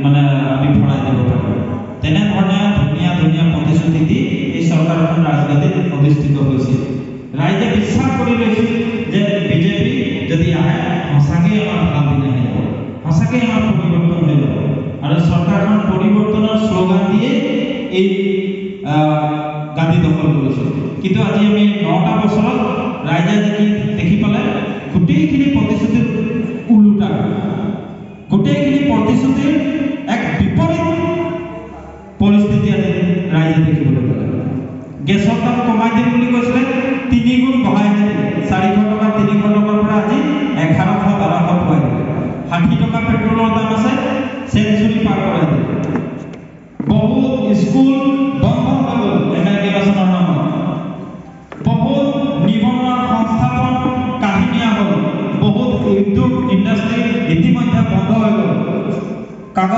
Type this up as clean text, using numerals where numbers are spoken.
মানে আমি ভৰাই দিব পাৰিম। তেনেধৰণে ধুনীয়া ধুনীয়া প্ৰতিশ্ৰুতি দি এই চৰকাৰখন ৰাজগাদীত অধিষ্ঠিত হৈছিল। ৰাইজে বিশ্বাস কৰি লৈছিল যে বিজেপি যদি আহে সঁচাকৈ আমাৰ ভাল দিন আহি যাব, সঁচাকৈ আমাৰ পৰিৱৰ্তন হৈ যাব। আৰু চৰকাৰখন পৰিৱৰ্তনৰ শ্লোগান দিয়ে এই গাদী দখল কৰিছিল। কিন্তু আজি আমি 9টা বছৰত ৰাইজে দেখি পালে গোটেইখিনি প্ৰতিশ্ৰুতিৰ ওলোটা, গোটেইখিনি প্ৰতিশ্ৰুতিৰ এক বিপৰীত পৰিস্থিতি আজি ৰাইজে দেখিবলৈ পালে। গেছৰ দাম কমাই দিম বুলি কৈছিলে, 3 গুণ বঢ়াই দিলে। 400 টকা 300 টকাৰ পৰা আজি 1100 1200 পোৱাই দিলে। 60 টকা পেট্ৰলৰ দাম আছে,